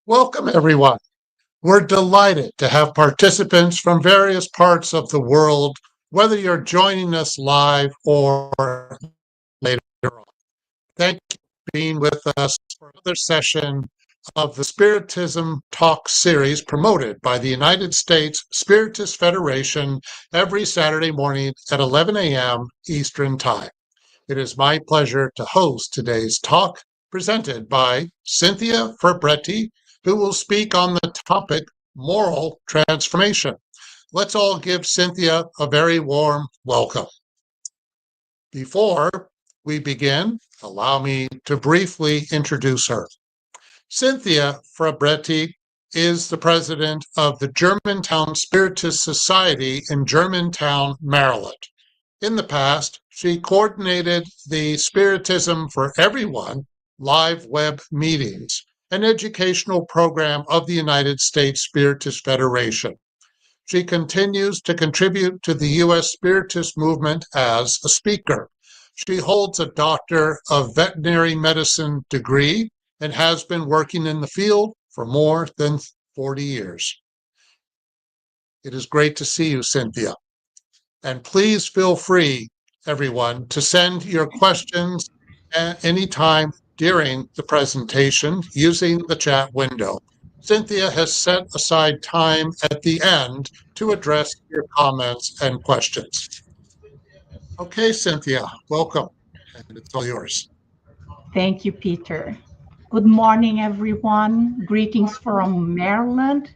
Welcome, everyone. We're delighted to have participants from various parts of the world, whether you're joining us live or later on. Thank you for being with us for another session of the Spiritism Talk series promoted by the United States Spiritist Federation every Saturday morning at 11 a.m. Eastern Time. It is my pleasure to host today's talk presented by Cinthia Fabretti, who will speak on the topic moral transformation. Let's all give Cinthia a very warm welcome. Before we begin, allow me to briefly introduce her. Cinthia Fabretti is the president of the Germantown Spiritist Society in Germantown, Maryland. In the past, she coordinated the Spiritism for Everyone live web meetings, an educational program of the United States Spiritist Federation. She continues to contribute to the U.S. Spiritist Movement as a speaker. She holds a Doctor of Veterinary Medicine degree and has been working in the field for more than 40 years. It is great to see you, Cinthia. And please feel free, everyone, to send your questions at any time during the presentation using the chat window. Cinthia has set aside time at the end to address your comments and questions. Okay, Cinthia, welcome, and it's all yours. Thank you, Peter. Good morning, everyone. Greetings from Maryland.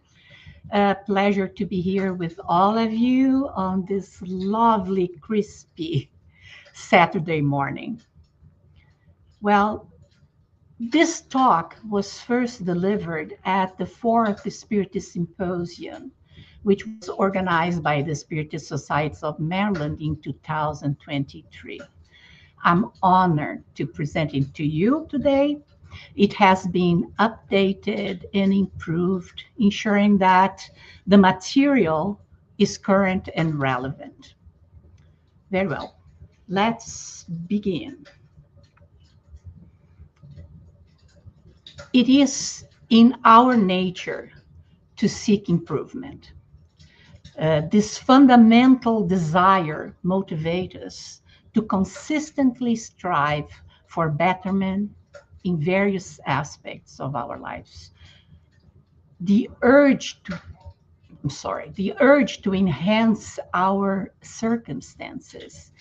A pleasure to be here with all of you on this lovely, crispy Saturday morning. Well, this talk was first delivered at the fourth Spiritist Symposium, which was organized by the Spiritist Society of Maryland in 2023. I'm honored to present it to you today. It has been updated and improved, ensuring that the material is current and relevant. Very well, let's begin. It is in our nature to seek improvement. This fundamental desire motivates us to consistently strive for betterment in various aspects of our lives. The urge to enhance our circumstances,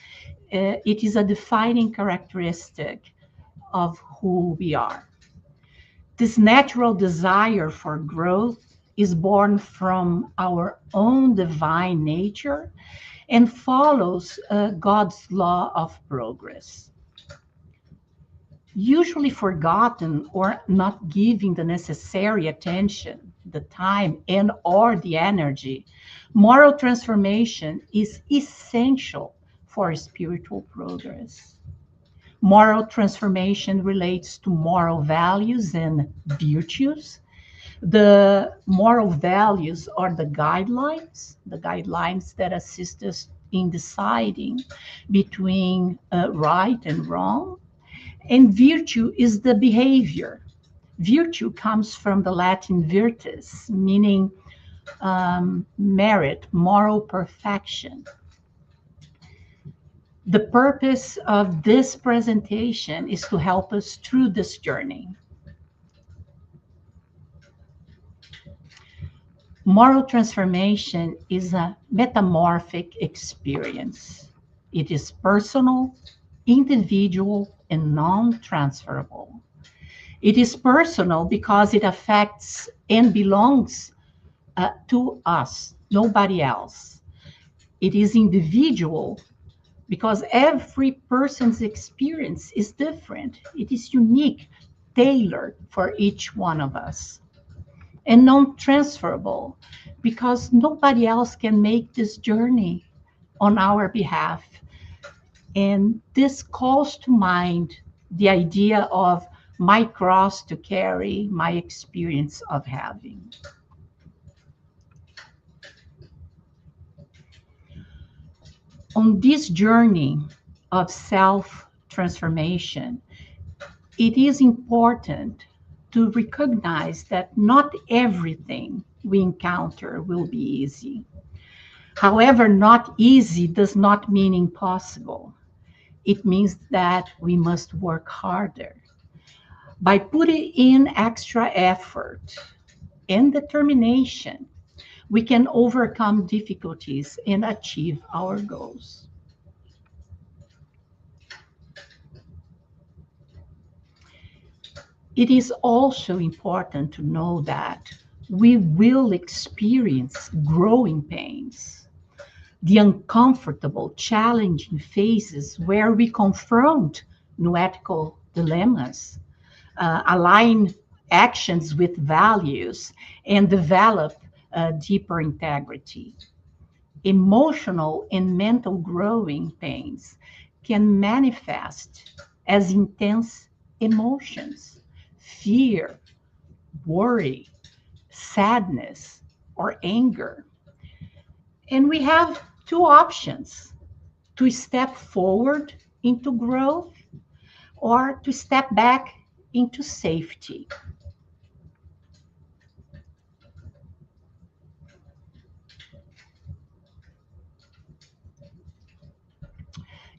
it is a defining characteristic of who we are. This natural desire for growth is born from our own divine nature and follows God's law of progress. Usually forgotten or not giving the necessary attention, the time and or the energy, moral transformation is essential for spiritual progress. Moral transformation relates to moral values and virtues. The moral values are the guidelines that assist us in deciding between right and wrong. And virtue is the behavior. Virtue comes from the Latin virtus, meaning merit, moral perfection. The purpose of this presentation is to help us through this journey. Moral transformation is a metamorphic experience. It is personal, individual, and non-transferable. It is personal because it affects and belongs to us, nobody else. It is individual because every person's experience is different. It is unique, tailored for each one of us. And non-transferable because nobody else can make this journey on our behalf. And this calls to mind the idea of my cross to carry, my experience of having. On this journey of self-transformation, it is important to recognize that not everything we encounter will be easy. However, not easy does not mean impossible. It means that we must work harder. By putting in extra effort and determination, we can overcome difficulties and achieve our goals. It is also important to know that we will experience growing pains, the uncomfortable, challenging phases where we confront new ethical dilemmas, align actions with values, and develop deeper integrity. Emotional and mental growing pains can manifest as intense emotions, fear, worry, sadness, or anger. And we have two options: to step forward into growth or to step back into safety.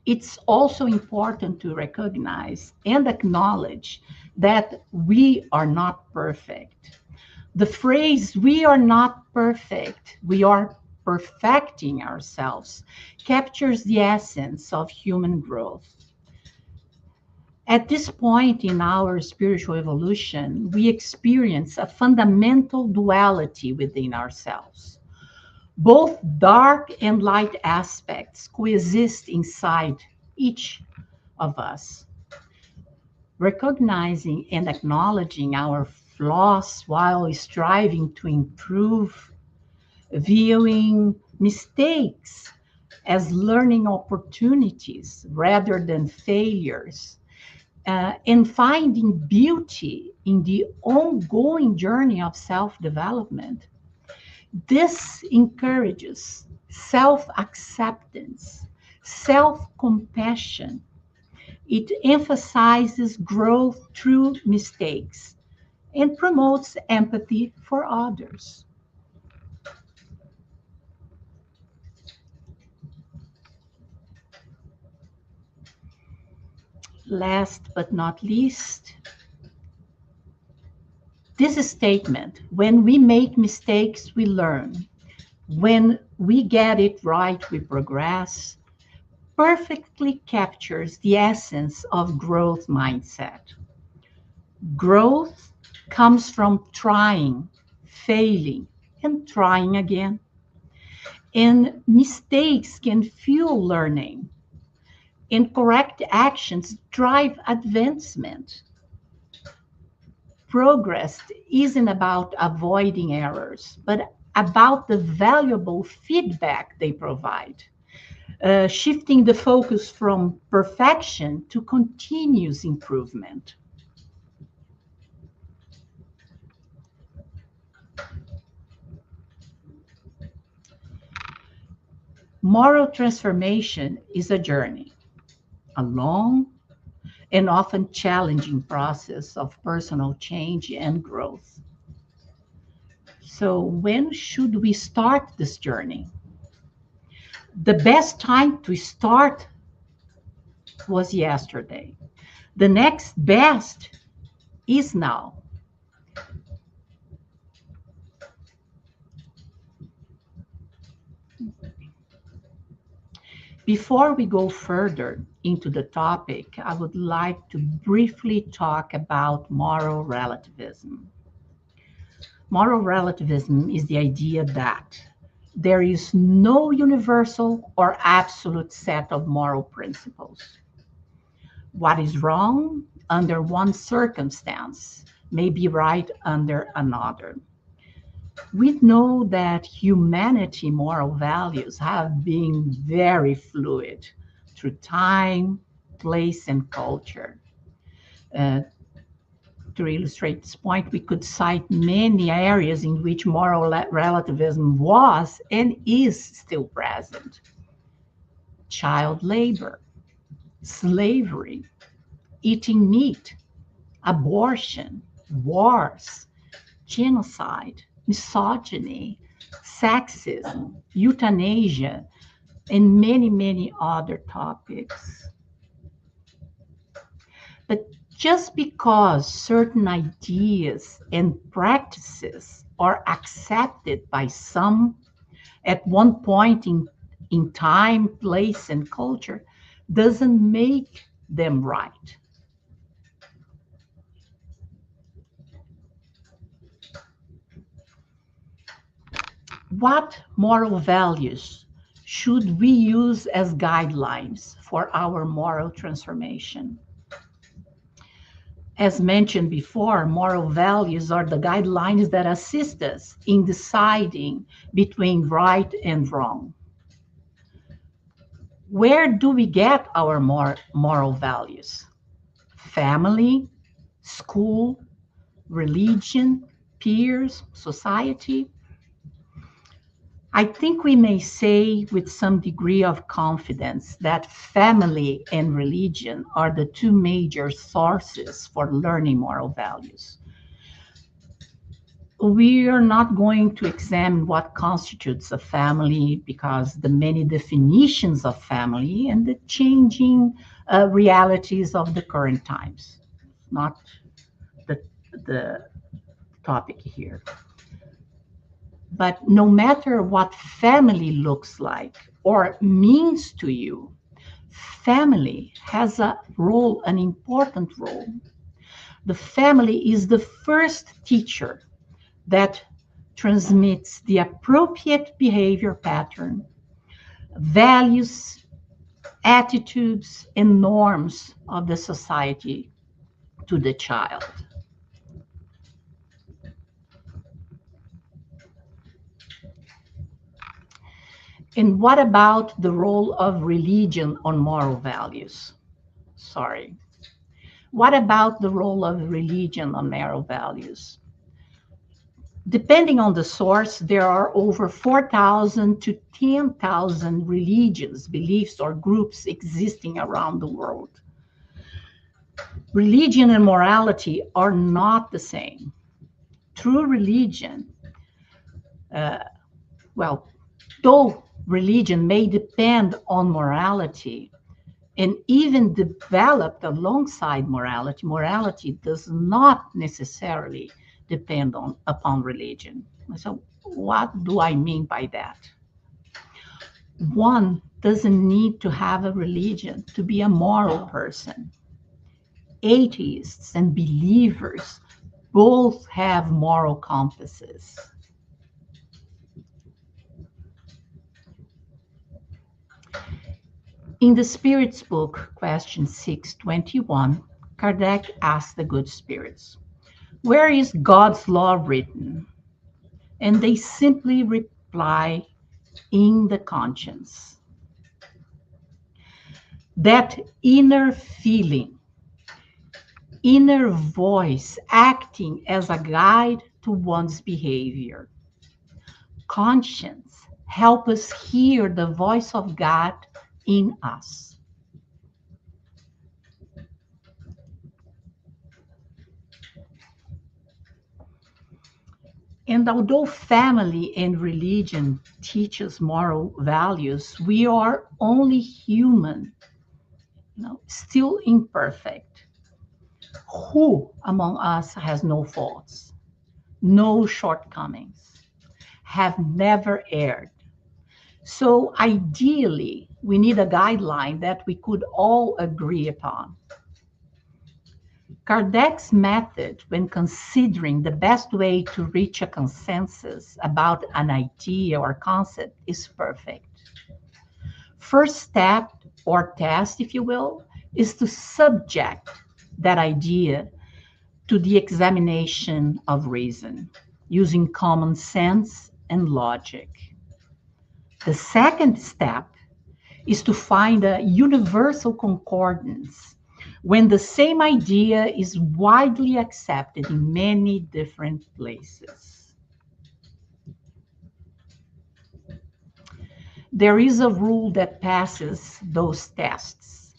It's also important to recognize and acknowledge that we are not perfect. The phrase, we are not perfect, we are perfecting ourselves, captures the essence of human growth. At this point in our spiritual evolution, we experience a fundamental duality within ourselves. Both dark and light aspects coexist inside each of us. Recognizing and acknowledging our flaws while striving to improve, viewing mistakes as learning opportunities rather than failures, and finding beauty in the ongoing journey of self development. This encourages self acceptance, self compassion. It emphasizes growth through mistakes and promotes empathy for others. Last but not least, this statement: when we make mistakes, we learn. When we get it right, we progress, perfectly captures the essence of growth mindset. Growth comes from trying, failing, and trying again. And mistakes can fuel learning. Incorrect actions drive advancement. Progress isn't about avoiding errors, but about the valuable feedback they provide, shifting the focus from perfection to continuous improvement. Moral transformation is a journey, a long and often challenging process of personal change and growth. So, when should we start this journey? The best time to start was yesterday. The next best is now. Before we go further into the topic, I would like to briefly talk about moral relativism. Moral relativism is the idea that there is no universal or absolute set of moral principles. What is wrong under one circumstance may be right under another. We know that humanity moral values have been very fluid through time, place, and culture. Uh, to illustrate this point, we could cite many areas in which moral relativism was and is still present: child labor, slavery, eating meat, abortion, wars, genocide, misogyny, sexism, euthanasia, and many, many other topics. But just because certain ideas and practices are accepted by some at one point in time, place, and culture doesn't make them right. What moral values should we use as guidelines for our moral transformation? As mentioned before, moral values are the guidelines that assist us in deciding between right and wrong. Where do we get our moral values? Family, school, religion, peers, society? I think we may say with some degree of confidence that family and religion are the two major sources for learning moral values. We are not going to examine what constitutes a family because the many definitions of family and the changing realities of the current times. Not the topic here. But no matter what family looks like or means to you, family has a role, an important role. The family is the first teacher that transmits the appropriate behavior pattern, values, attitudes, and norms of the society to the child. And what about the role of religion on moral values? Sorry. What about the role of religion on moral values? Depending on the source, there are over 4,000 to 10,000 religions, beliefs, or groups existing around the world. Religion and morality are not the same. True religion, though religion may depend on morality and even developed alongside morality, morality does not necessarily depend upon religion. So what do I mean by that? One doesn't need to have a religion to be a moral person. Atheists and believers both have moral compasses. In the Spirits book, question 621, Kardec asked the good spirits, "Where is God's law written?" And they simply reply, "In the conscience." That inner feeling, inner voice acting as a guide to one's behavior. Conscience helps us hear the voice of God in us. And although family and religion teach us moral values, we are only human, still imperfect. Who among us has no faults, no shortcomings, have never erred? So ideally, we need a guideline that we could all agree upon. Kardec's method when considering the best way to reach a consensus about an idea or concept is perfect. First step, or test, if you will, is to subject that idea to the examination of reason, using common sense and logic. The second step is to find a universal concordance when the same idea is widely accepted in many different places. There is a rule that passes those tests,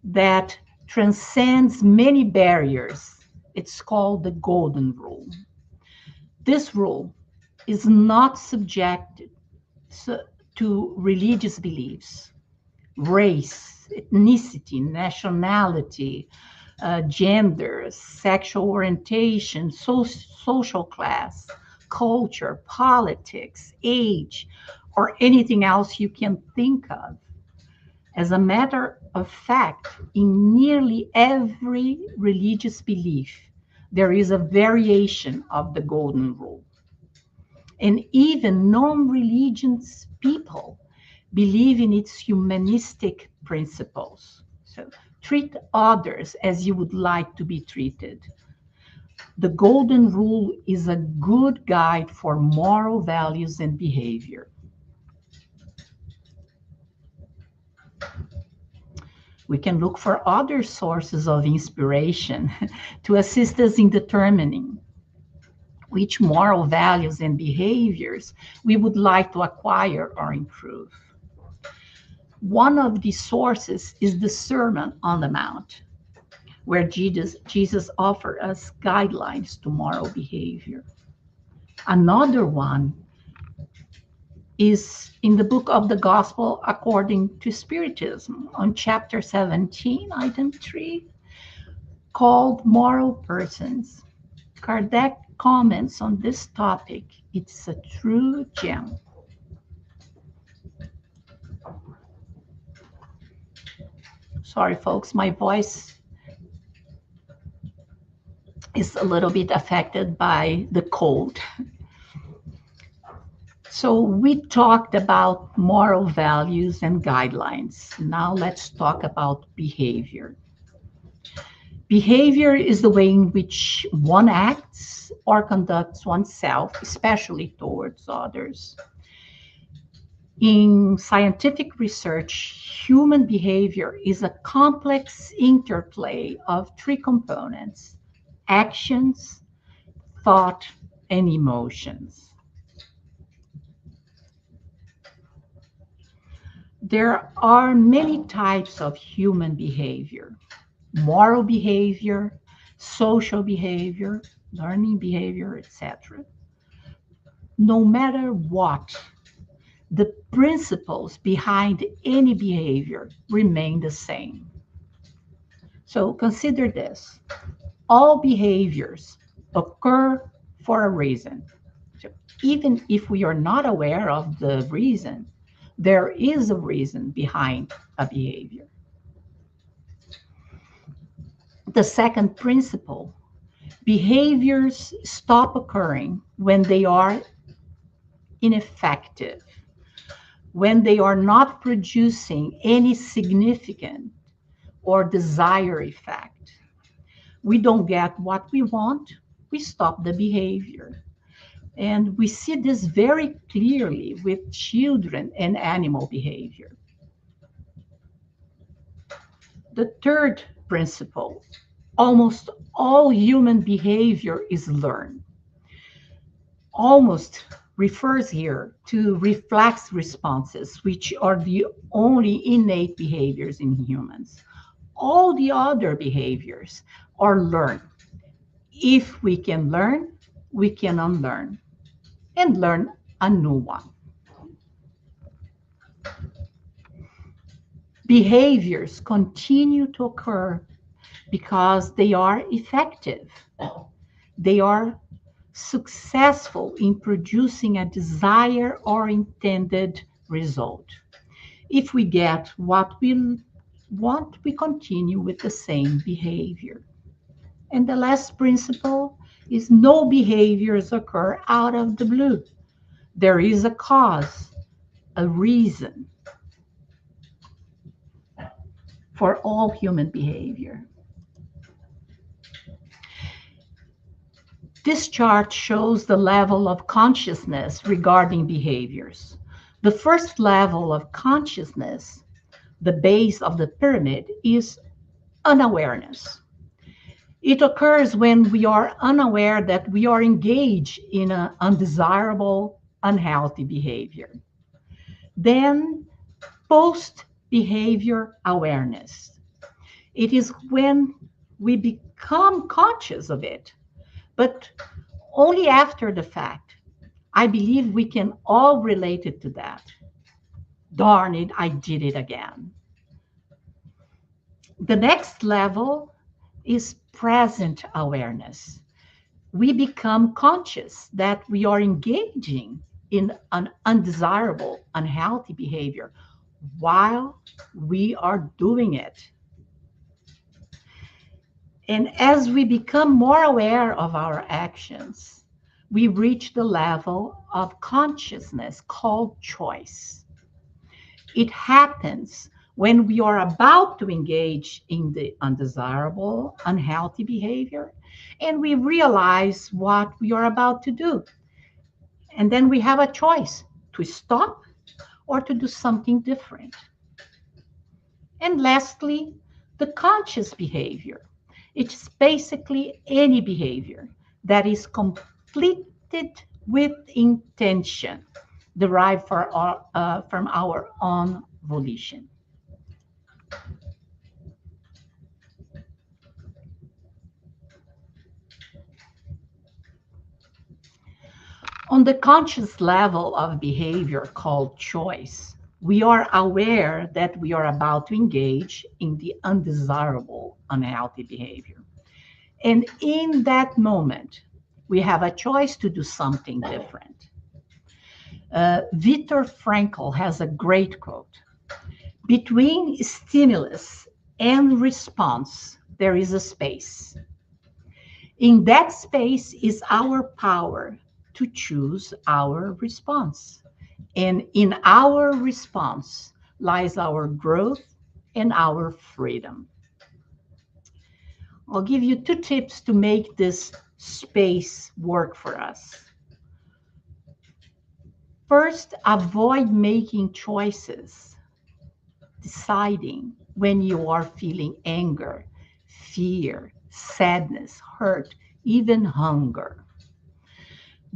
that transcends many barriers It's called the Golden Rule. This rule is not subjected to religious beliefs, race, ethnicity, nationality, gender, sexual orientation, social class, culture, politics, age, or anything else you can think of. As a matter of fact, in nearly every religious belief, there is a variation of the Golden Rule. And even non-religious people believe in its humanistic principles. So treat others as you would like to be treated. The Golden Rule is a good guide for moral values and behavior. We can look for other sources of inspiration to assist us in determining which moral values and behaviors we would like to acquire or improve. One of the sources is the Sermon on the Mount, where Jesus offered us guidelines to moral behavior. Another one is in the book of the Gospel according to Spiritism, on chapter 17, item 3, called Moral Persons. Kardec comments on this topic. It's a true gem. Sorry, folks, my voice is a little bit affected by the cold. So we talked about moral values and guidelines. Now let's talk about behavior. Behavior is the way in which one acts or conducts oneself, especially towards others. In scientific research, human behavior is a complex interplay of three components: actions, thought, and emotions. There are many types of human behavior: moral behavior, social behavior, learning behavior, etc. No matter what, the principles behind any behavior remain the same. So consider this: all behaviors occur for a reason. So even if we are not aware of the reason, there is a reason behind a behavior. The second principle: behaviors stop occurring when they are ineffective, when they are not producing any significant or desired effect. We don't get what we want, we stop the behavior. And we see this very clearly with children and animal behavior. The third principle: almost all human behavior is learned. Almost refers here to reflex responses, which are the only innate behaviors in humans. All the other behaviors are learned. If we can learn, we can unlearn and learn a new one. Behaviors continue to occur because they are effective. They are successful in producing a desired or intended result. If we get what we want, we continue with the same behavior. And the last principle is no behaviors occur out of the blue. There is a cause, a reason for all human behavior. This chart shows the level of consciousness regarding behaviors. The first level of consciousness, the base of the pyramid, is unawareness. It occurs when we are unaware that we are engaged in an undesirable, unhealthy behavior. Then, post-behavior awareness. It is when We become conscious of it, but only after the fact. I believe we can all relate it to that. Darn it, I did it again. The next level is present awareness. We become conscious that we are engaging in an undesirable, unhealthy behavior while we are doing it. And as we become more aware of our actions, we reach the level of consciousness called choice. It happens when we are about to engage in the undesirable, unhealthy behavior, and we realize what we are about to do. And then we have a choice to stop or to do something different. And lastly, the conscious behavior. It's basically any behavior that is completed with intention, derived from our own volition. On the conscious level of behavior called choice, we are aware that we are about to engage in the undesirable, unhealthy behavior. And in that moment, we have a choice to do something different. Viktor Frankl has a great quote. Between stimulus and response, there is a space. In that space is our power to choose our response. And in our response lies our growth and our freedom. I'll give you two tips to make this space work for us. First, avoid making choices, deciding when you are feeling anger, fear, sadness, hurt, even hunger.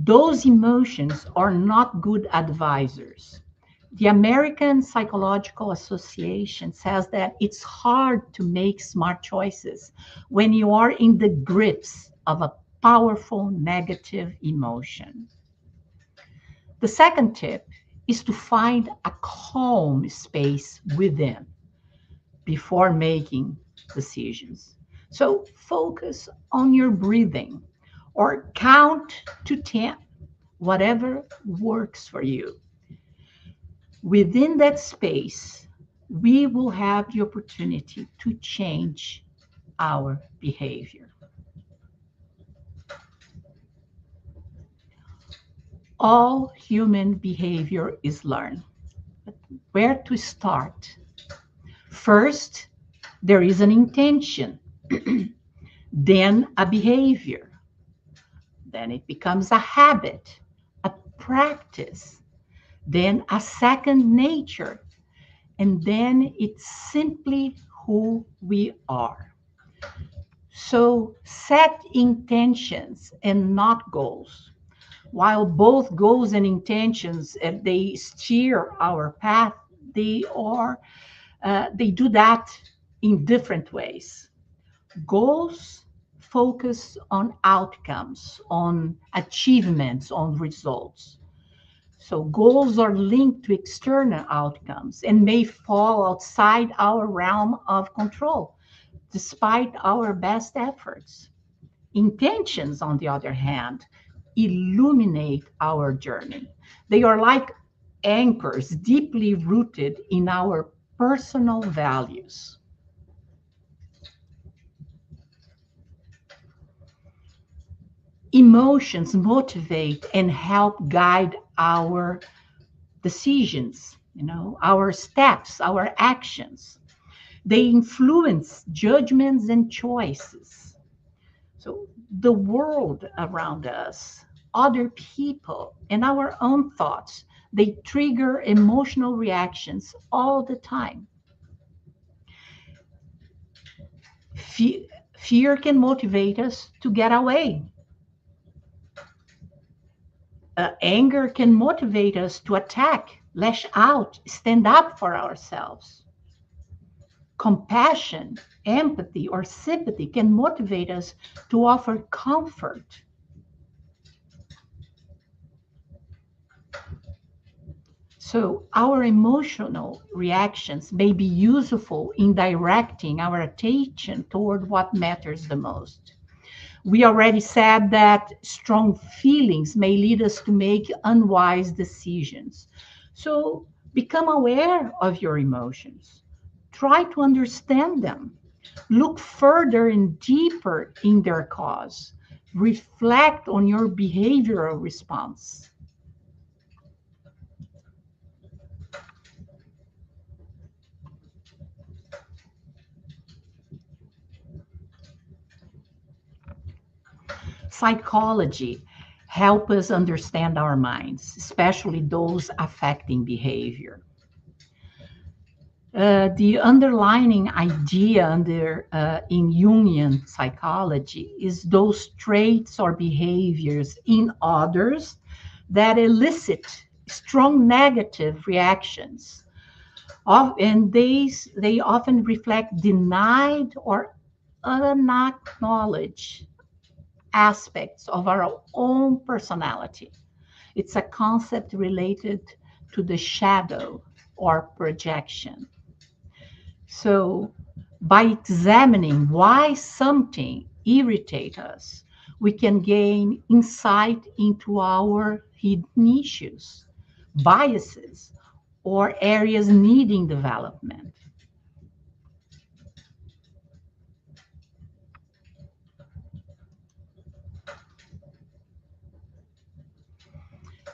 Those emotions are not good advisors. The American Psychological Association says that it's hard to make smart choices when you are in the grips of a powerful negative emotion. The second tip is to find a calm space within before making decisions. So focus on your breathing or count to 10, whatever works for you. Within that space, we will have the opportunity to change our behavior. All human behavior is learned. But where to start? First, there is an intention, then a behavior, then it becomes a habit, a practice, then a second nature, and then it's simply who we are. So set intentions and not goals. While both goals and intentions, they steer our path, they do that in different ways. Goals focus on outcomes, on achievements, on results. So goals are linked to external outcomes and may fall outside our realm of control, despite our best efforts. Intentions, on the other hand, illuminate our journey. They are like anchors deeply rooted in our personal values. Emotions motivate and help guide our decisions, our steps, our actions. They influence judgments and choices. So the world around us, other people, and our own thoughts, they trigger emotional reactions all the time. Fear can motivate us to get away. Anger can motivate us to attack, lash out, stand up for ourselves. Compassion, empathy, or sympathy can motivate us to offer comfort. So our emotional reactions may be useful in directing our attention toward what matters the most. We already said that strong feelings may lead us to make unwise decisions. So become aware of your emotions. Try to understand them. Look further and deeper in their cause. Reflect on your behavioral response. Psychology help us understand our minds, especially those affecting behavior. The underlying idea in Jungian psychology is those traits or behaviors in others that elicit strong negative reactions. And they often reflect denied or unacknowledged aspects of our own personality. It's a concept related to the shadow or projection. So, by examining why something irritates us, we can gain insight into our hidden issues, biases, or areas needing development.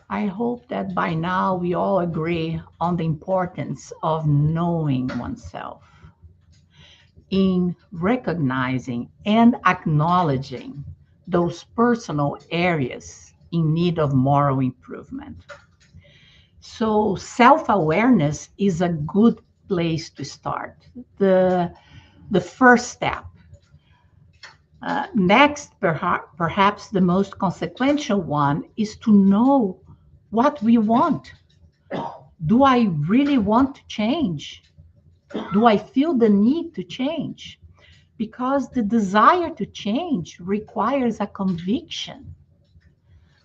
I hope that by now we all agree on the importance of knowing oneself, in recognizing and acknowledging those personal areas in need of moral improvement. So, self awareness is a good place to start, the first step. Next, perhaps the most consequential one is to know what we want. Do I really want to change? Do I feel the need to change? Because the desire to change requires a conviction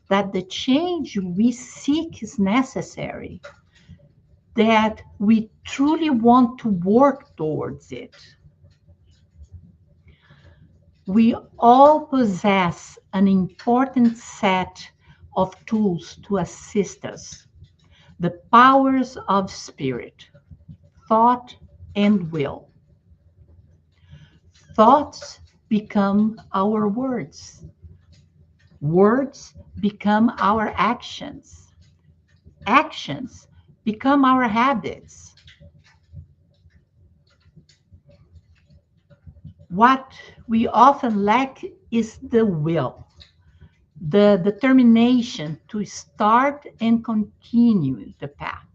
that the change we seek is necessary, that we truly want to work towards it. We all possess an important set of tools to assist us: the powers of spirit, thought, and will. Thoughts become our words. Words become our actions. Actions become our habits. What we often lack is the will, the determination to start and continue the path.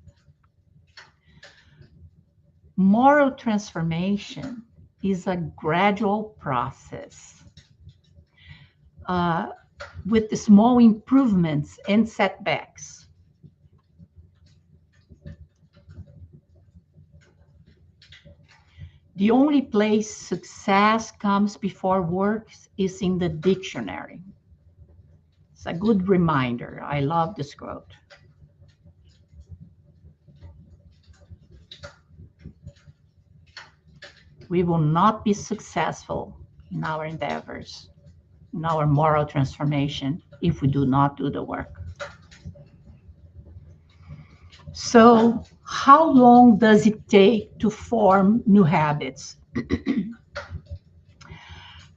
Moral transformation is a gradual process with the small improvements and setbacks. The only place success comes before work is in the dictionary. It's a good reminder. I love this quote. We will not be successful in our endeavors, in our moral transformation, if we do not do the work. So, how long does it take to form new habits?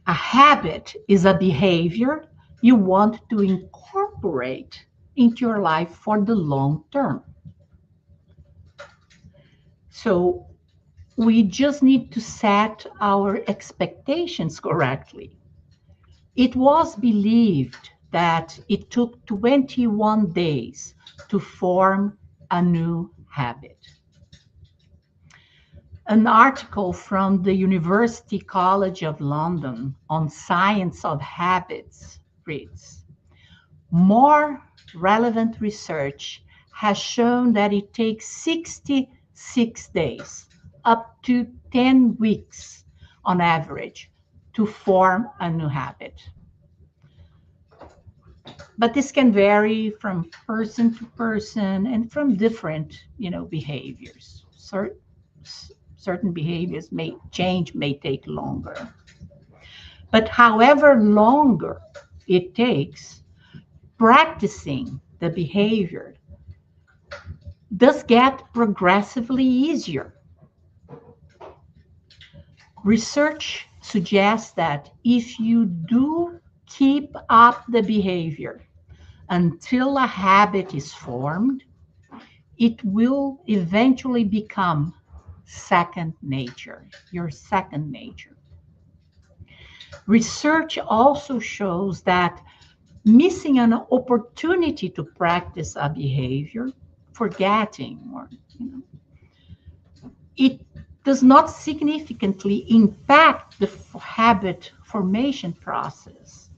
A habit is a behavior you want to incorporate into your life for the long term. So, we just need to set our expectations correctly. It was believed that it took 21 days to form a new habit. An article from the University College of London on science of habits reads, more relevant research has shown that it takes 66 days, up to 10 weeks on average to form a new habit. But this can vary from person to person and from different, behaviors. Certain behaviors may take longer. But however longer it takes, practicing the behavior does get progressively easier. Research suggests that if you do keep up the behavior until a habit is formed, it will eventually become second nature, your second nature. Research also shows that missing an opportunity to practice a behavior, forgetting, or it does not significantly impact the habit formation process.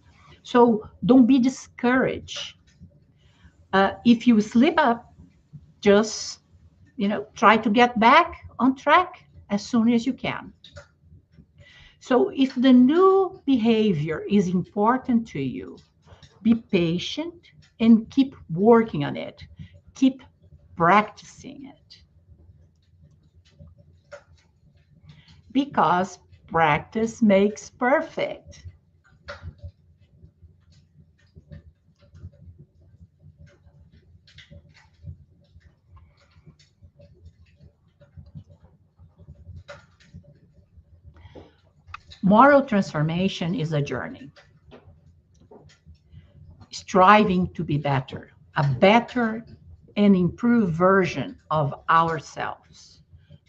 So don't be discouraged. If you slip up, just try to get back on track as soon as you can. So if the new behavior is important to you, be patient and keep working on it. Keep practicing it. Because practice makes perfect. Moral transformation is a journey. Striving to be better, a better and improved version of ourselves.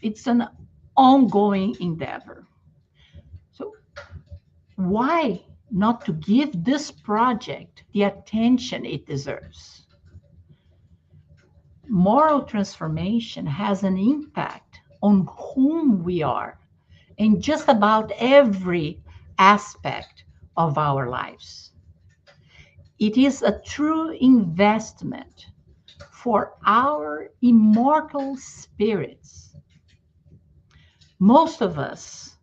It's an ongoing endeavor. So why not to give this project the attention it deserves? Moral transformation has an impact on whom we are in just about every aspect of our lives. It is a true investment for our immortal spirits. Most of us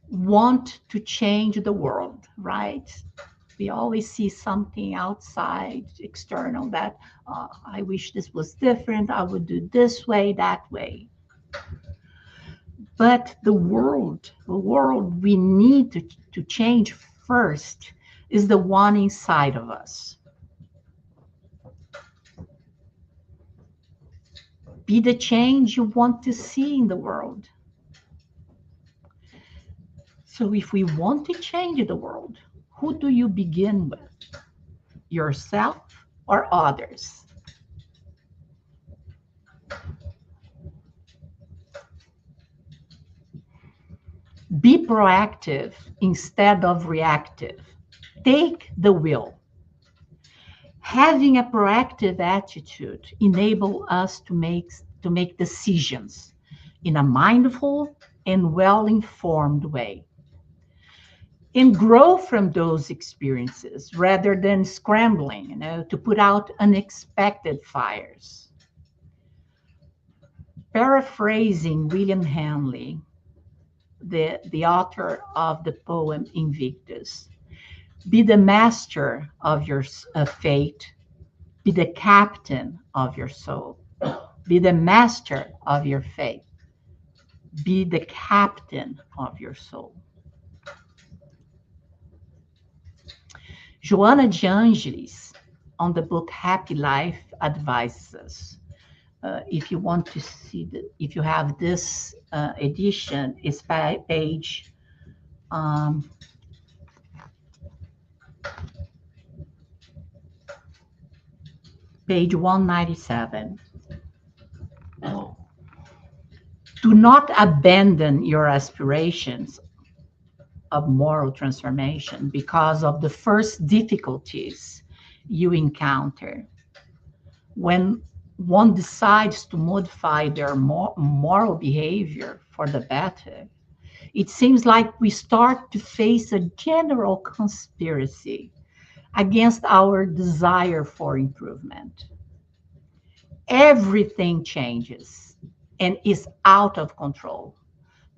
want to change the world, right? We always see something outside, external, that I wish this was different. I would do this way, that way. But the world we need to change first is the one inside of us. Be the change you want to see in the world. So if we want to change the world, who do you begin with? Yourself or others? Be proactive instead of reactive. Take the wheel. Having a proactive attitude enables us to make decisions in a mindful and well-informed way, and grow from those experiences rather than scrambling, to put out unexpected fires. Paraphrasing William Hanley, the author of the poem Invictus, be the master of your fate, be the captain of your soul, be the master of your fate, be the captain of your soul. Joana de Angelis, on the book Happy Life, advises us. If you want to see, if you have this edition, it's page 197. Do not abandon your aspirations of moral transformation because of the first difficulties you encounter. When one decides to modify their moral behavior for the better, it seems like we start to face a general conspiracy against our desire for improvement. Everything changes and is out of control.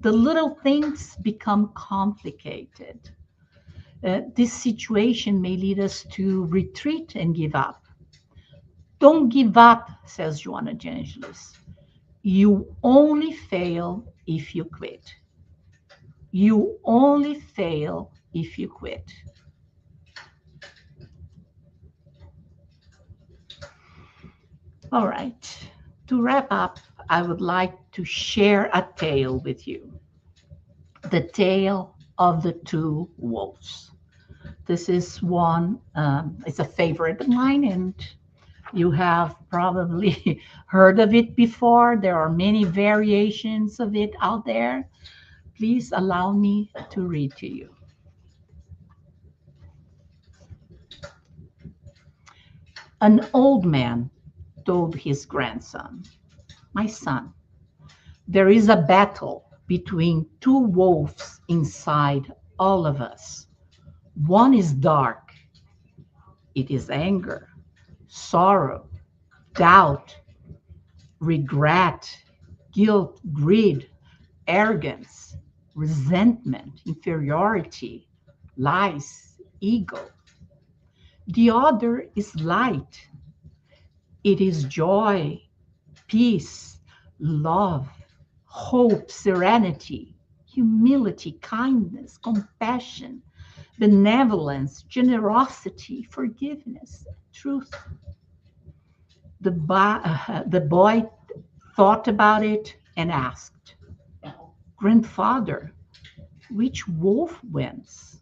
the little things become complicated. This situation may lead us to retreat and give up. Don't give up, says Joanna de Angelis. You only fail if you quit. You only fail if you quit. All right. To wrap up, I would like to share a tale with you. The tale of the two wolves. This is one, it's a favorite of mine, and you have probably heard of it before. There are many variations of it out there. Please allow me to read to you. An old man told his grandson, "My son, there is a battle between two wolves inside all of us. One is dark, it is anger, sorrow, doubt, regret, guilt, greed, arrogance, resentment, inferiority, lies, ego. The other is light. It is joy, peace, love, hope, serenity, humility, kindness, compassion, benevolence, generosity, forgiveness, truth." The boy thought about it and asked, "Grandfather, which wolf wins?"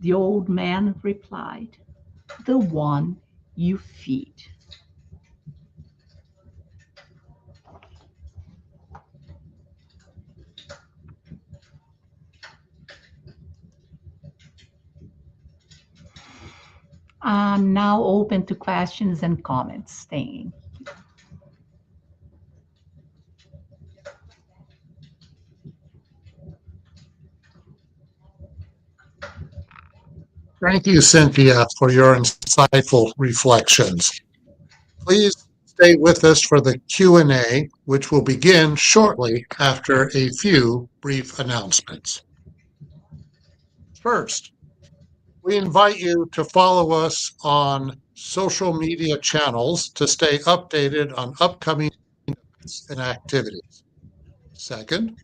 The old man replied, "The one you feed." I'm now open to questions and comments. Staying. Thank you, Cynthia, for your insightful reflections. Please stay with us for the Q&A, which will begin shortly after a few brief announcements. First, we invite you to follow us on social media channels to stay updated on upcoming events and activities. Second,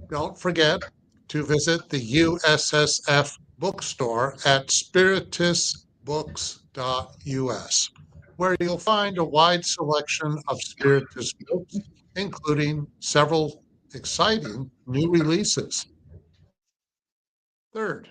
don't forget to visit the USSF bookstore at spiritistbooks.us, where you'll find a wide selection of Spiritist books, including several exciting new releases. Third,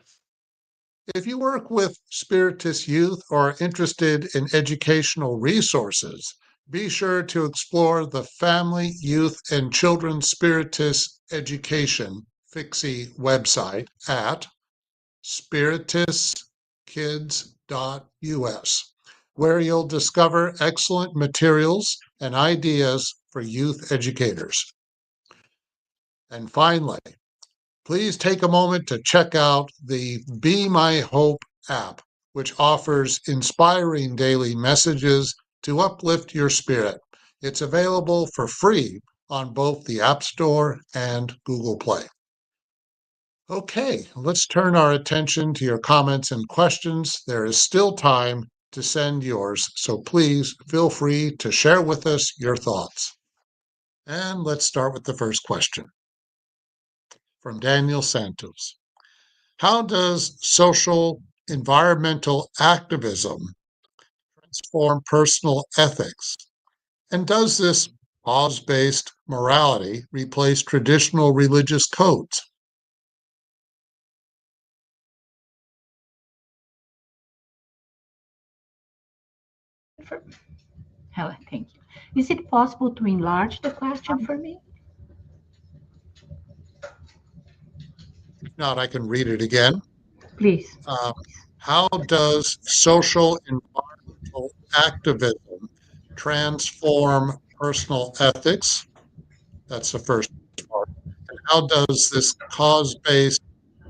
if you work with Spiritist youth or are interested in educational resources, be sure to explore the Family, Youth, and Children Spiritist Education FIXI website at spiritistkid's.us, where you'll discover excellent materials and ideas for youth educators. And finally, please take a moment to check out the Be My Hope app, which offers inspiring daily messages to uplift your spirit. It's available for free on both the App Store and Google Play. Okay, let's turn our attention to your comments and questions. There is still time to send yours, so please feel free to share with us your thoughts. And let's start with the first question from Daniel Santos. How does social environmental activism transform personal ethics? And does this cause-based morality replace traditional religious codes? Thank you. Is it possible to enlarge the question for me? If not, I can read it again. Please. How does social environmental activism transform personal ethics? That's the first part. And how does this cause-based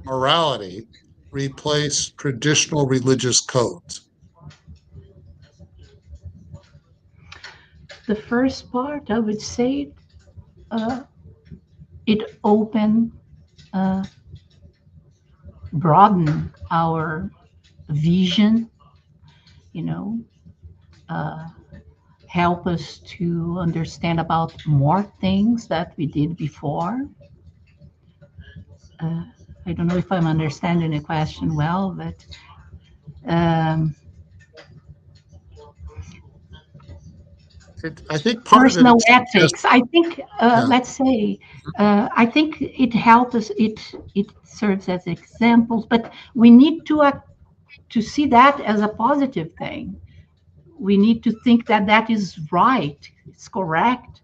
morality replace traditional religious codes? The first part, I would say, uh, it opened, broadened our vision, you know, uh, help us to understand about more things that we did before. Uh, I don't know if I'm understanding the question well, but um, I think part of it personal is just, ethics. I think, yeah, let's say, I think it helps us. It serves as examples, but we need to see that as a positive thing. We need to think that that is right. It's correct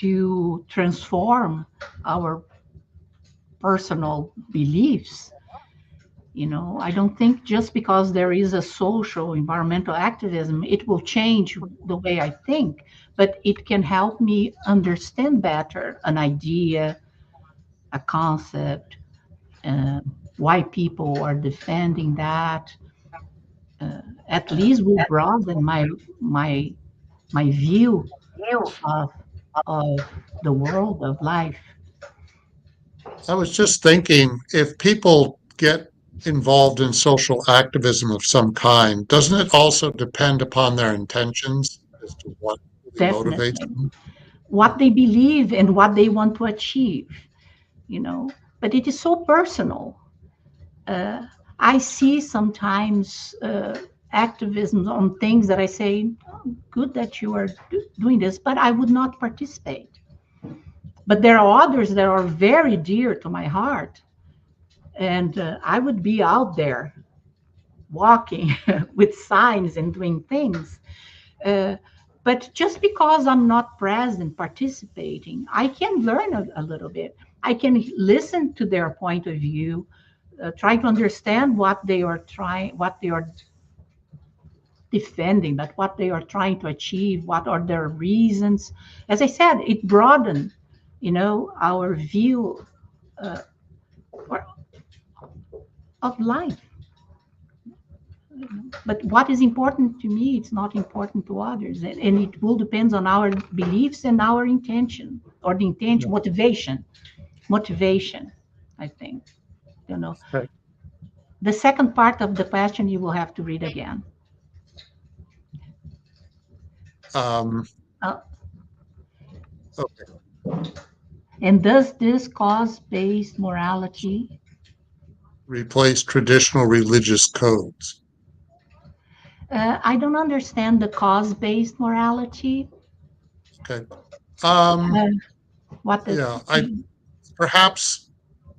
to transform our personal beliefs. I don't think just because there is a social environmental activism, it will change the way I think, but it can help me understand better an idea, a concept, uh, why people are defending that. At least will broaden my view of of the world of life. I was just thinking if people get involved in social activism of some kind, doesn't it also depend upon their intentions as to what really motivates Definitely. them? What they believe and what they want to achieve, you know. But it is so personal. Uh, I see sometimes activism on things that I say, oh, good that you are doing this, but I would not participate. But there are others that are very dear to my heart, and I would be out there walking with signs and doing things. Uh, but just because I'm not present, participating, I can learn a little bit. I can listen to their point of view, try to understand what they are defending, but what they are trying to achieve, what are their reasons. As I said, it broadened, our view uh, of life. But what is important to me, it's not important to others, and it will depend on our beliefs and our intention, or the intention, motivation. I think, you know. Okay. The second part of the question you will have to read again. Um, Uh, okay. and does this cause-based morality? Replace traditional religious codes. I don't understand the cause-based morality. Okay. Um, Uh, what does yeah, it I mean? perhaps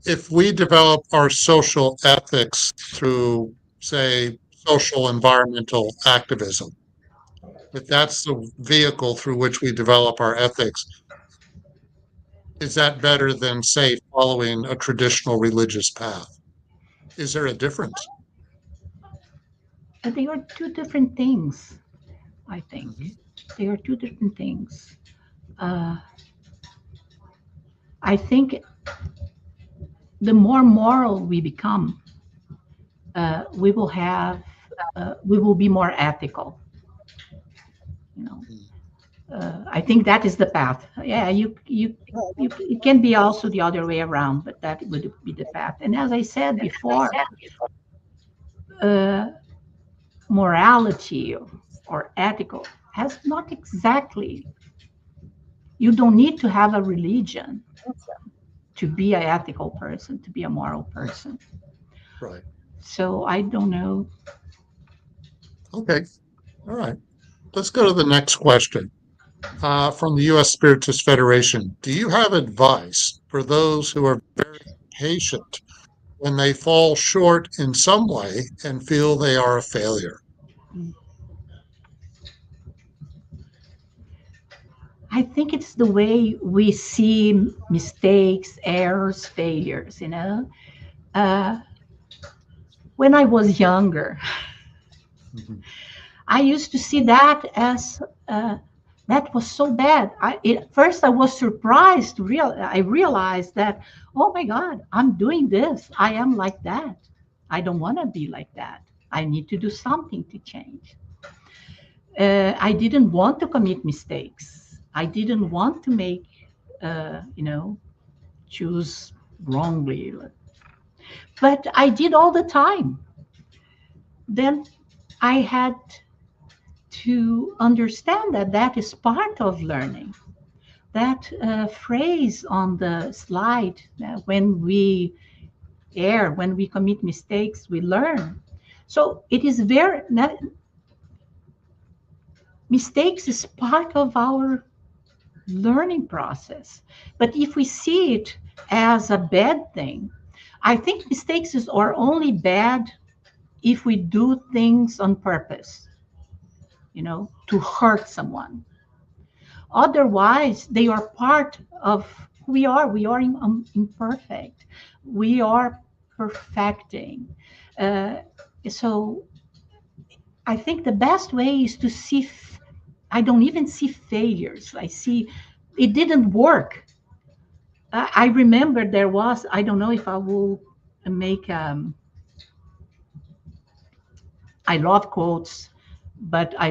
if we develop our social ethics through, say, social environmental activism, if that's the vehicle through which we develop our ethics, is that better than, say, following a traditional religious path? Is there a difference? They are two different things, I think. Mhm. They are two different things. Uh, I think the more moral we become, we will be more ethical. You know, I think that is the path. Yeah, it can be also the other way around, but that would be the path. And as I said before, uh, morality or ethical has not exactly. You don't need to have a religion to be an ethical person, to be a moral person. Right. So I don't know. Okay. All right. Let's go to the next question. From the U.S. Spiritist Federation. Do you have advice for those who are very patient when they fall short in some way and feel they are a failure? I think it's the way we see mistakes, errors, failures. Uh, when I was younger, Mhm. I used to see that as that was so bad. First, I was surprised. I realized that, oh my God, I'm doing this. I am like that. I don't want to be like that. I need to do something to change. I didn't want to commit mistakes. I didn't want to make, uh, you know, choose wrongly. But I did all the time. Then I had to understand that that is part of learning. That phrase on the slide, when we err, when we commit mistakes, we learn. So it is very, mistakes is part of our learning process. But if we see it as a bad thing, I think are only bad if we do things on purpose, to hurt someone. Otherwise, they are part of who we are. We are imperfect. We are perfecting. Uh, so I think the best way is to see, I don't even see failures. I see it didn't work. I remember there was, I don't know if I will make, I love quotes, but I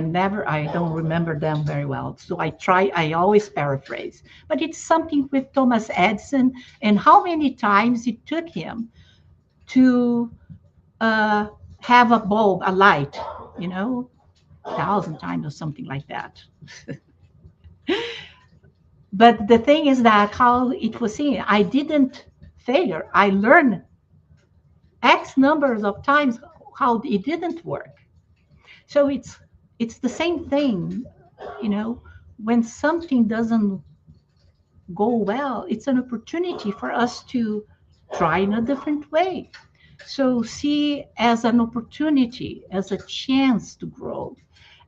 don't remember them very well. So I always paraphrase. But it's something with Thomas Edison and how many times it took him to uh, have a bulb, a light, 1,000 times or something like that. But the thing is that how it was seen, I didn't failure. I learned X numbers of times how it didn't work. So it's the same thing, when something doesn't go well, it's an opportunity for us to try in a different way. So see as an opportunity, as a chance to grow,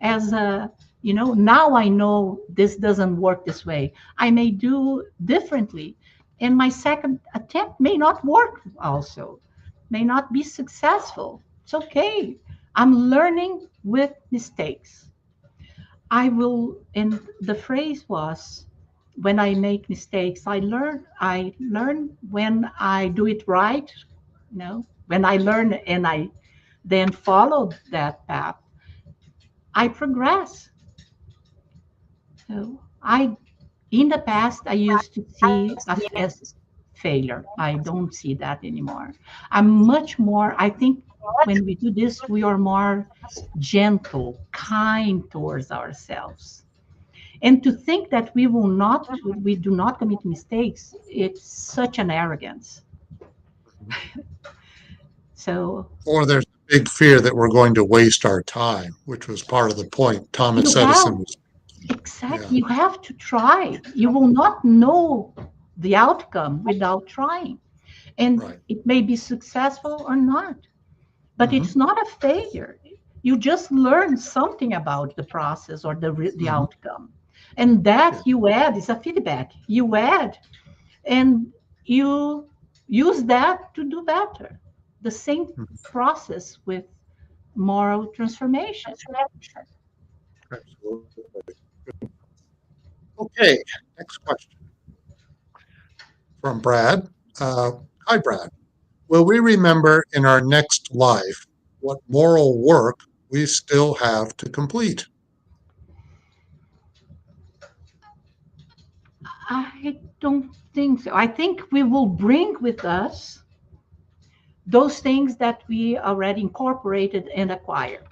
as a, now I know this doesn't work this way. I may do differently. And my second attempt may not work also, may not be successful. It's okay. I'm learning with mistakes. And the phrase was, when I make mistakes, I learn when I do it right, when I learn and I then follow that path, I progress. So in the past, I used to see as failure. I don't see that anymore. I'm much more, I think when we do this, we are more gentle, kind towards ourselves. And to think that we do not commit mistakes, it's such an arrogance. So Or there's a big fear that we're going to waste our time, which was part of the point you Thomas have, Edison was. Yeah, exactly, you have to try. You will not know the outcome without trying. And right. it may be successful or not, but Hmm. it's not a failure. You just learn something about the process or the Hmm. outcome. And that Yeah. you add is a feedback. You add and you use that to do better. The same Mhm. process with moral transformation. Absolutely. Okay, next question from Brad. Uh, Hi, Brad. Will we remember in our next life what moral work we still have to complete? I don't think so. I think we will bring with us those things that we already incorporated and acquired,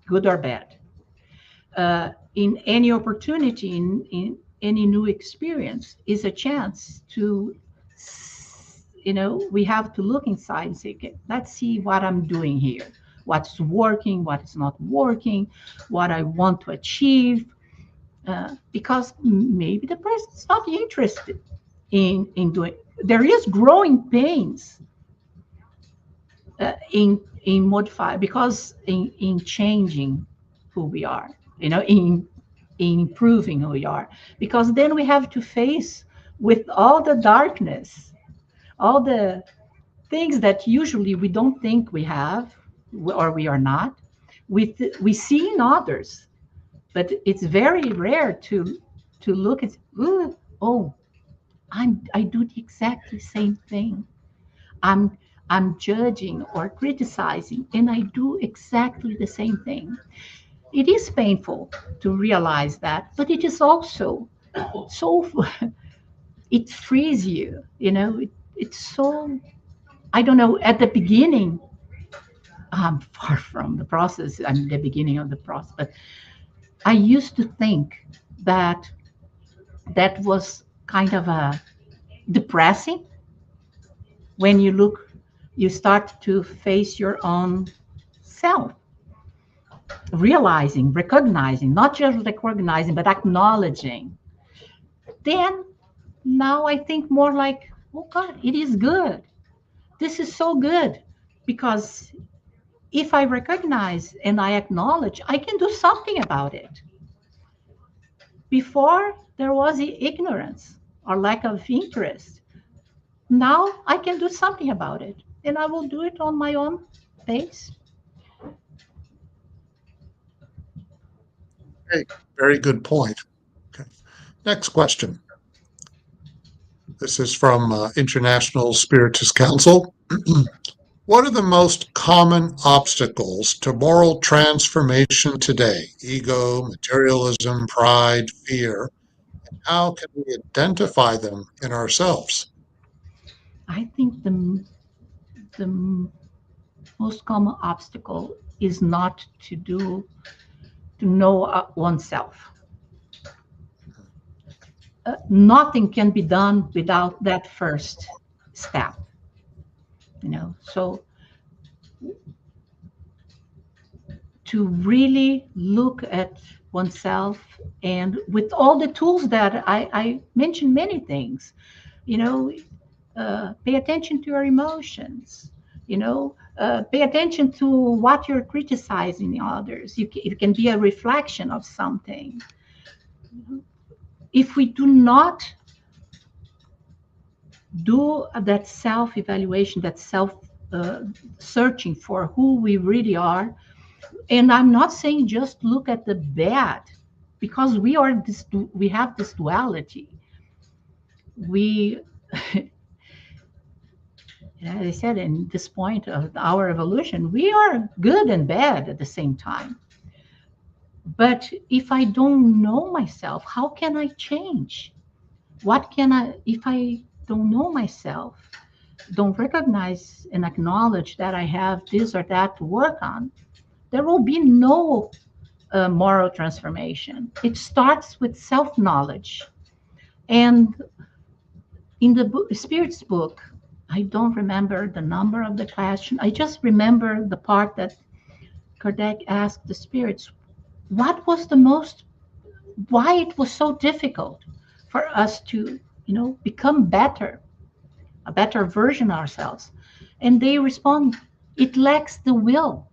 good or bad. In any opportunity, in any new experience, is a chance to, we have to look inside and say, okay, let's see what I'm doing here, what's working, what's not working, what I want to achieve, because maybe the person's not interested in doing. There is growing pains in modify because in changing who we are, in improving who we are, because then we have to face with all the darkness, all the things that usually we don't think we have or we are not. We see in others, but it's very rare to look at, "Ooh, oh, I do the exactly same thing. I'm I'm judging or criticizing, and I do exactly the same thing." It is painful to realize that, but it is also so it frees you. It's so, I don't know, at the beginning, I'm far from the process. I'm the beginning of the process, but I used to think that that was kind of a depressing when you start to face your own self, realizing, recognizing, not just recognizing, but acknowledging. Then now I think more like, oh God, it is good. This is so good. Because if I recognize and I acknowledge, I can do something about it. Before, there was ignorance or lack of interest. Now I can do something about it, and I will do it on my own pace. Okay, very good point. Okay. Next question. This is from International Spiritist Council. What are the most common obstacles to moral transformation today? Ego, materialism, pride, fear. How can we identify them in ourselves? I think the most common obstacle is not to know oneself. Nothing can be done without that first step. So to really look at oneself, and with all the tools that I mentioned, many things, you know, pay attention to your emotions, pay attention to what you're criticizing in others. It can be a reflection of something. If we do not do that self evaluation, that self searching for who we really are, and I'm not saying just look at the bad, because we have this duality. We, as I said, in this point of our evolution, we are good and bad at the same time. But if I don't know myself, how can I change? What can I, if I don't know myself, don't recognize and acknowledge that I have this or that to work on, there will be no moral transformation. It starts with self knowledge. And in the Spirit's book, I don't remember the number of the question. I just remember the part that Kardec asked the spirits, what was the most, why it was so difficult for us to, become better, a better version of ourselves. And they respond, it lacks the will.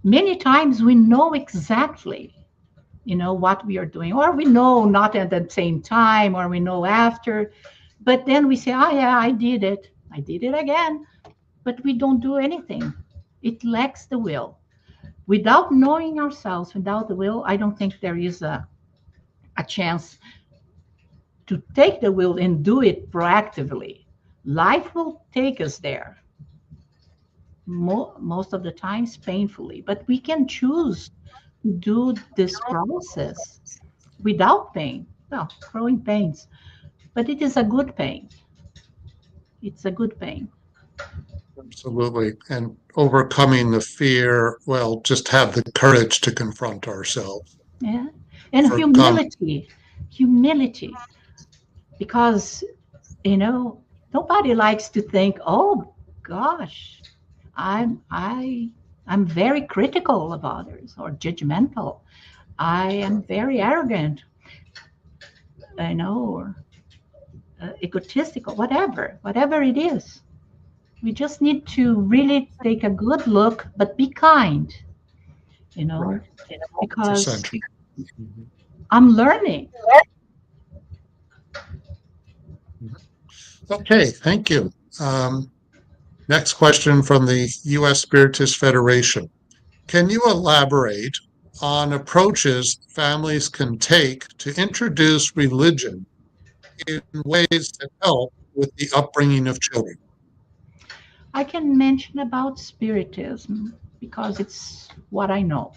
Many times we know exactly, what we are doing, or we know not at the same time, or we know after, but then we say, oh yeah, I did it again, but we don't do anything. It lacks the will. Without knowing ourselves, without the will, I don't think there is a chance to take the will and do it proactively. Life will take us there, most of the times painfully, but we can choose to do this process without pain. Well, growing pains, but it is a good pain. It's a good pain. Absolutely. And overcoming the fear, well, just have the courage to confront ourselves. Yeah. And Overcome. humility, because, nobody likes to think, oh gosh, I'm, I, I'm very critical of others or judgmental. I am very arrogant, or egotistical, whatever it is. We just need to really take a good look, but be kind, Right. It's because essential. Mhm. I'm learning. Okay, thank you. Um, Next question from the U.S. Spiritist Federation. Can you elaborate on approaches families can take to introduce religion in ways that help with the upbringing of children? I can mention about Spiritism because it's what I know.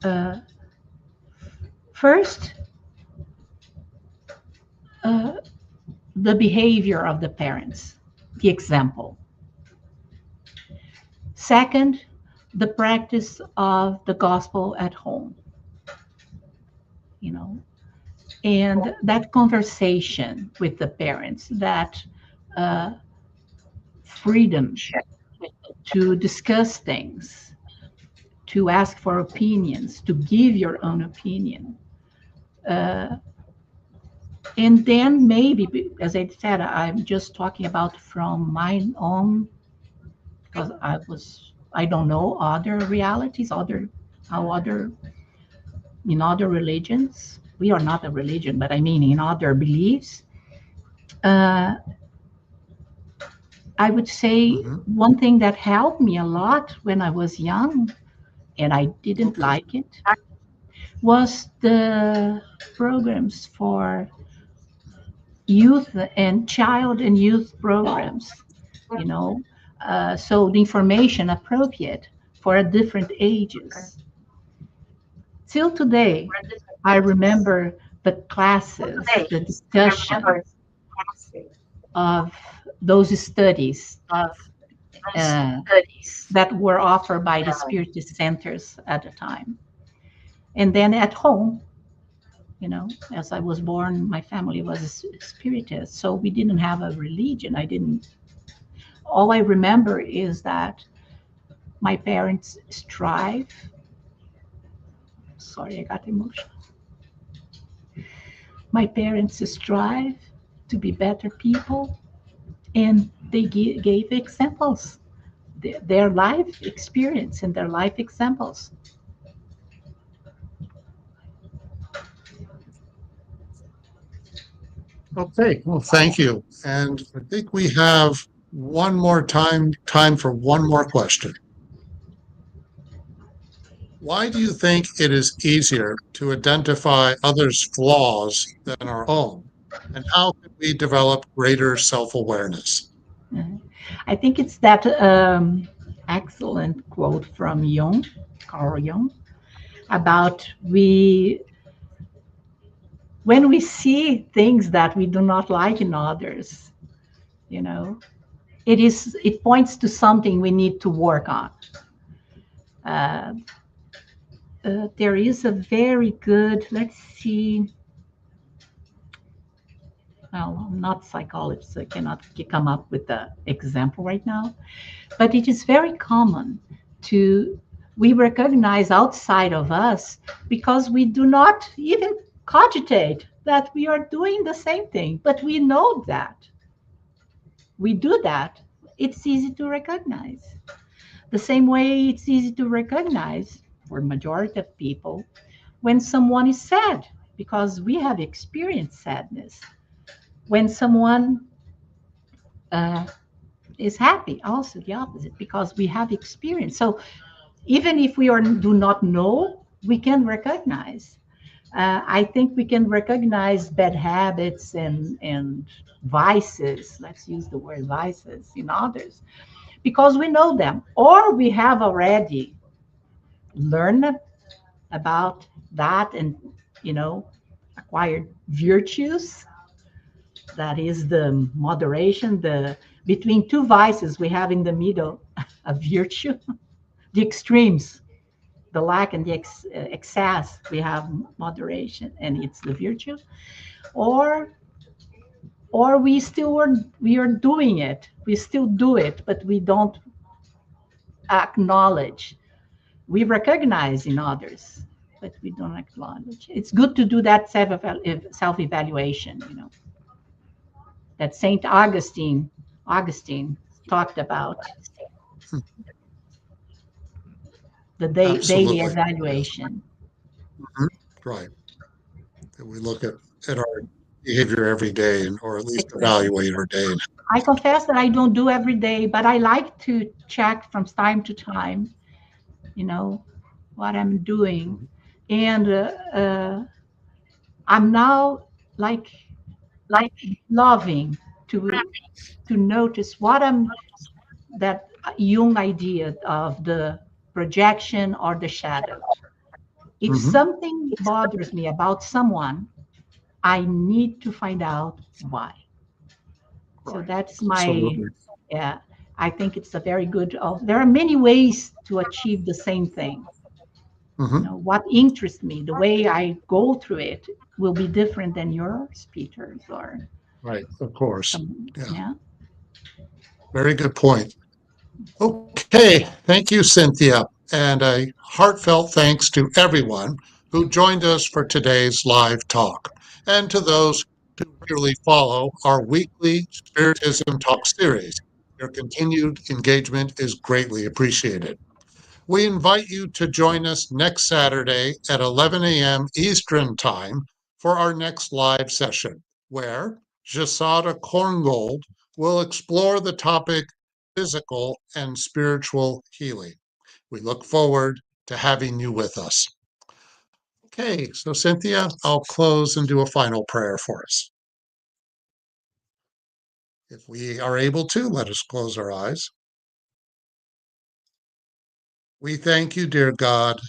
Uh, First, the behavior of the parents, the example. Second, the practice of the gospel at home, you know, and that conversation with the parents, that uh, freedom to discuss things, to ask for opinions, to give your own opinion. Uh, and then maybe, as I said, I'm just talking about from my own, because I don't know other realities, how other, in other religions, we are not a religion, but I mean in other beliefs. Uh, I would say one thing that helped me a lot when I was young, and I didn't like it, was the programs for youth and child and youth programs, you know, so the information appropriate for different ages. Till today, I remember the classes, the discussion of those studies uh, that were offered by the Spiritist centers at the time. And then at home, you know, as I was born, my family was a Spiritist, so we didn't have a religion. All I remember is that my parents strive. Sorry, I got emotional. My parents strive to be better people, and they gave examples, their life experience and their life examples. Okay, well, thank you. And I think we have one more time for one more question. Why do you think it is easier to identify others' flaws than our own? And how can we develop greater self-awareness? I think it's that excellent quote from Jung, Carl Jung, about when we see things that we do not like in others, you know, it points to something we need to work on. Uh, there is a very good, let's see, well, I'm not a psychologist, so I cannot come up with the example right now, but it is very common to, we recognize outside of us because we do not even cogitate that we are doing the same thing, but we know that we do that. It's easy to recognize. The same way it's easy to recognize for majority of people when someone is sad, because we have experienced sadness. When someone uh, is happy, also the opposite, because we have experience. So even if we do not know, we can recognize. I think we can recognize bad habits and vices, let's use the word vices, in others, because we know them, or we have already learned about that and, you know, acquired virtues. That is the moderation, the between two vices we have in the middle, a virtue, the extremes, the lack and the excess, we have moderation, and it's the virtue. Or we are doing it, we still do it, but we don't acknowledge. We recognize in others, but we don't acknowledge. It's good to do that self-evaluation, you know, that Saint Augustine talked about, the daily Absolutely. evaluation. Mhm. Right. That we look at our behavior every day, and or at least Exactly. evaluate our day. I confess that I don't do every day, but I like to check from time to time, you know, what I'm doing. Mhm. And I'm now like loving to notice what I'm, that Jung idea of the projection or the shadow. If Mhm. something bothers me about someone, I need to find out why. So Right. that's my, Absolutely. yeah, I think it's a very good, there are many ways to achieve the same thing. You Hmm. know, what interests me, the way I go through it will be different than yours, Peter's, or Right. Of course. some, Yeah. yeah. Very good point. Okay. Thank you, Cynthia. And a heartfelt thanks to everyone who joined us for today's live talk, and to those who regularly follow our weekly Spiritism Talk series. Your continued engagement is greatly appreciated. We invite you to join us next Saturday at 11 a.m. Eastern Time for our next live session, where Jasada Korngold will explore the topic physical and spiritual healing. We look forward to having you with us. Okay, so Cynthia, I'll close and do a final prayer for us. If we are able to, let us close our eyes. We thank you, dear God,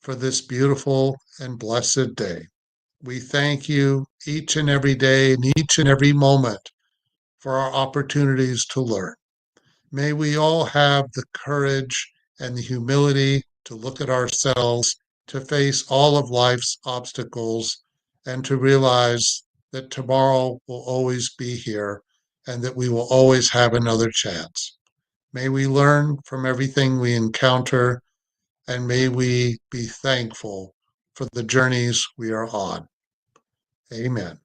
for this beautiful and blessed day. We thank you each and every day and each and every moment for our opportunities to learn. May we all have the courage and the humility to look at ourselves, to face all of life's obstacles, and to realize that tomorrow will always be here and that we will always have another chance. May we learn from everything we encounter, and may we be thankful for the journeys we are on. Amen.